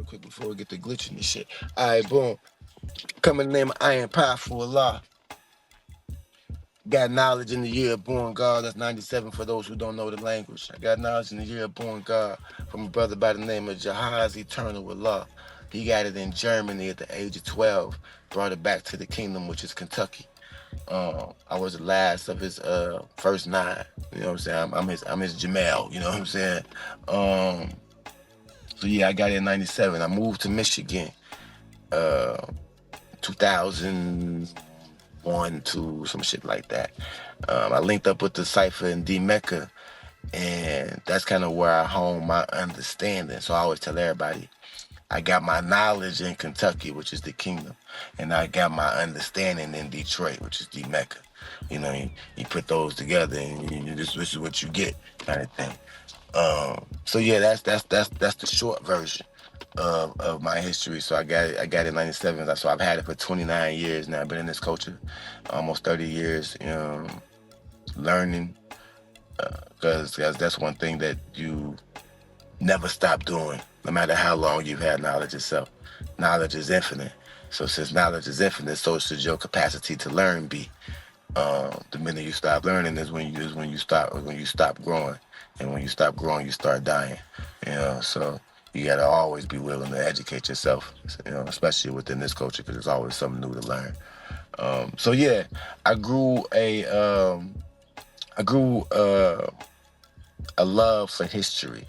quick before we get to glitching and shit. All right, boom. Come in the name of I am powerful Allah. Got knowledge in the year of born God. That's 97 for those who don't know the language. I got knowledge in the year of born God from a brother by the name of Jahaz Eternal Allah. He got it in Germany at the age of 12. Brought it back to the kingdom, which is Kentucky. I was the last of his first nine. You know what I'm saying? I'm his Jamel. You know what I'm saying? Um, so yeah, I got it in 97. I moved to Michigan, uh, 2001 to some shit like that. I linked up with the cipher in D Mecca, and that's kind of where I hone my understanding. So I always tell everybody, I got my knowledge in Kentucky, which is the kingdom, and I got my understanding in Detroit, which is the Mecca. You know, you put those together, and this is what you get, kind of thing. So yeah, that's the short version of my history. So I got it in '97. So I've had it for 29 years now. I've been in this culture almost 30 years, learning, because that's one thing that you never stop doing, no matter how long you've had knowledge itself. Knowledge is infinite. So since knowledge is infinite, so should your capacity to learn be. The minute you stop learning is when you stop growing, and when you stop growing, you start dying. So you gotta always be willing to educate yourself. Especially within this culture, because there's always something new to learn. So yeah, I grew a love for history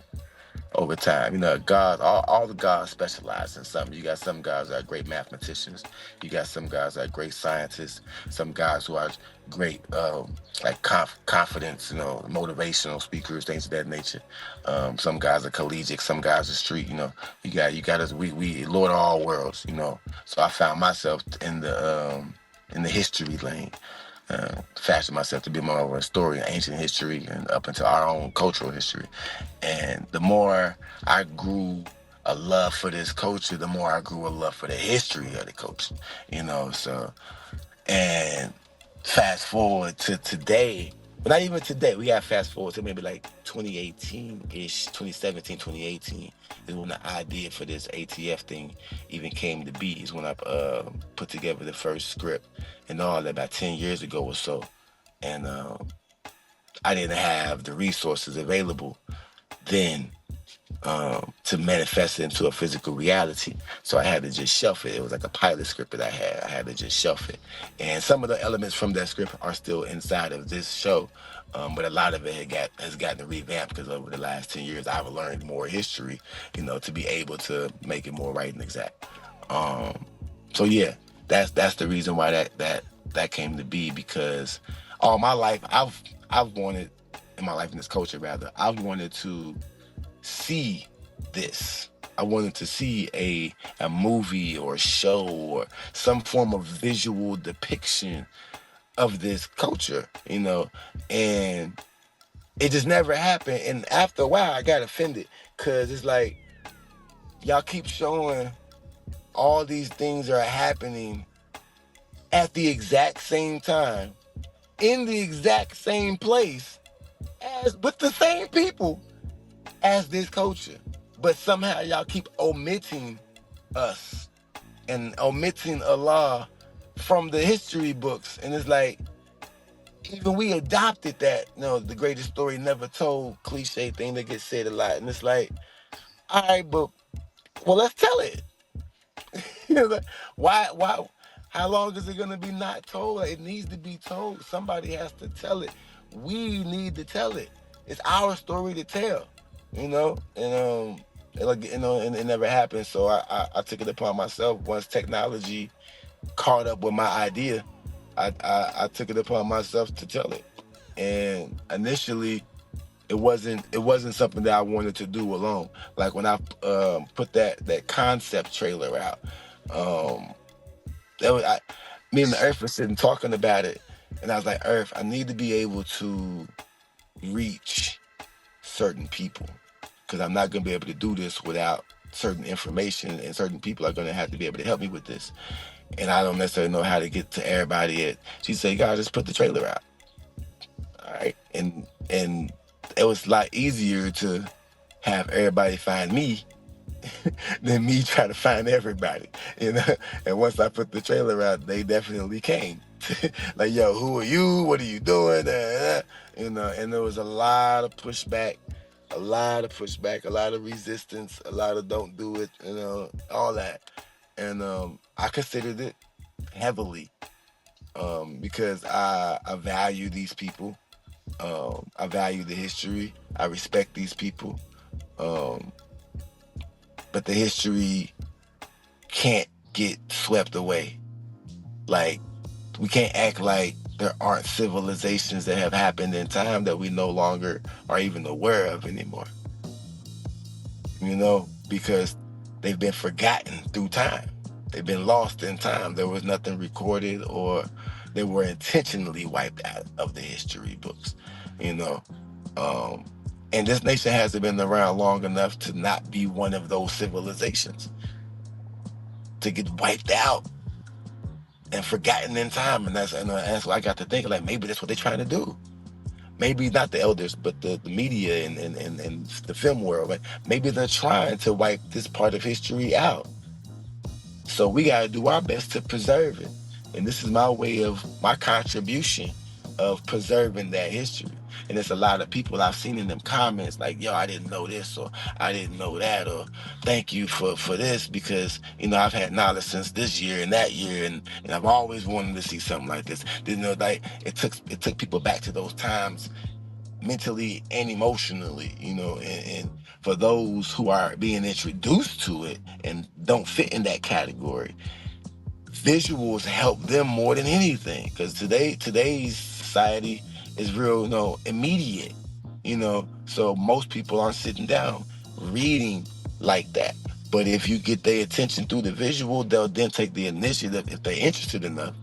over time. God, all the gods specialize in something. You got some guys that are great mathematicians. You got some guys that are great scientists. Some guys who are great, like confidence, motivational speakers, things of that nature. Some guys are collegiate. Some guys are street. You got us. We Lord of all worlds. So I found myself in the history lane. Fashioned myself to be more of a historian, ancient history, and up into our own cultural history. And the more I grew a love for this culture, the more I grew a love for the history of the culture. So, and fast forward to today, but not even today, we got fast forward to maybe like 2018-ish, 2017, 2018 is when the idea for this ATF thing even came to be, is when I put together the first script and all that about 10 years ago or so. And I didn't have the resources available then to manifest it into a physical reality. So I had to just shelf it. It was like a pilot script that I had. I had to just shelf it. And some of the elements from that script are still inside of this show. But a lot of it has gotten revamped, because over the last 10 years, I've learned more history, to be able to make it more right and exact. So yeah, that's the reason why that came to be, because all my life I've wanted, in my life in this culture rather, I've wanted to see this. I wanted to see a movie or a show or some form of visual depiction of this culture, and it just never happened. And after a while, I got offended, because it's like, y'all keep showing all these things are happening at the exact same time, in the exact same place, as with the same people as this culture. But somehow y'all keep omitting us and omitting Allah from the history books. And it's like, even we adopted that, the greatest story never told cliche thing that gets said a lot. And it's like, all right, but, well, let's tell it. Like, why, how long is it going to be not told? It needs to be told. Somebody has to tell it. We need to tell it. It's our story to tell, and and it never happened. So I took it upon myself. Once technology caught up with my idea, I took it upon myself to tell it. And initially, it wasn't something that I wanted to do alone. Like when I put that concept trailer out, that was me and the Earth were sitting talking about it, and I was like, Earth, I need to be able to reach certain people, because I'm not going to be able to do this without certain information, and certain people are going to have to be able to help me with this. And I don't necessarily know how to get to everybody yet. She said, "God, just put the trailer out." All right, and it was a lot easier to have everybody find me than me trying to find everybody, you know. And once I put the trailer out, they definitely came. Like, yo, who are you? What are you doing? You know, and there was a lot of pushback, a lot of pushback, a lot of resistance, a lot of don't do it, you know, all that. And I considered it heavily, because I value these people. I value the history. I respect these people. Um, but the history can't get swept away. Like, we can't act like there aren't civilizations that have happened in time that we no longer are even aware of anymore. You know, because they've been forgotten through time. They've been lost in time. There was nothing recorded, or they were intentionally wiped out of the history books, you know. Um, and this nation hasn't been around long enough to not be one of those civilizations, to get wiped out and forgotten in time. And that's what I got to think, like, maybe that's what they're trying to do. Maybe not the elders, but the media and the film world. But maybe they're trying to wipe this part of history out. So we got to do our best to preserve it. And this is my way of my contribution of preserving that history. And there's a lot of people I've seen in them comments like, yo, I didn't know this, or I didn't know that, or thank you for this, because, you know, I've had knowledge since this year and that year, and I've always wanted to see something like this. You know, like, it took people back to those times mentally and emotionally, you know. And for those who are being introduced to it and don't fit in that category, visuals help them more than anything, because today's society is real, you know, immediate, you know. So most people aren't sitting down reading like that. But if you get their attention through the visual, they'll then take the initiative, if they're interested enough,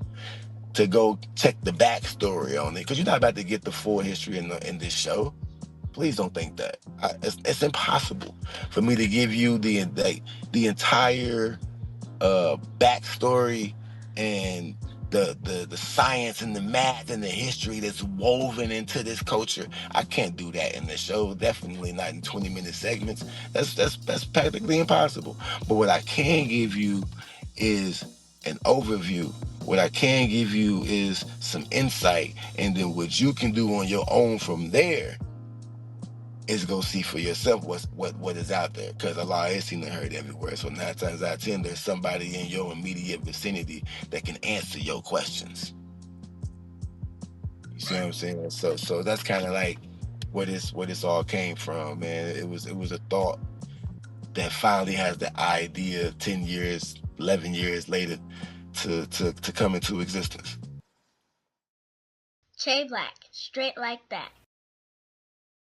to go check the backstory on it, because you're not about to get the full history in this show. Please don't think that. It's impossible for me to give you the entire backstory, and the science and the math and the history that's woven into this culture. I can't do that in the show. Definitely not in 20-minute segments. That's practically impossible. But what I can give you is an overview. What I can give you is some insight, and then what you can do on your own from there is go see for yourself what is out there, because Allah is seen and heard everywhere. So 9 times out of 10, there's somebody in your immediate vicinity that can answer your questions. You see what I'm saying? So that's kind of like where this all came from, man. It was a thought that finally has the idea 10 years, 11 years later to come into existence. Blak, straight like that.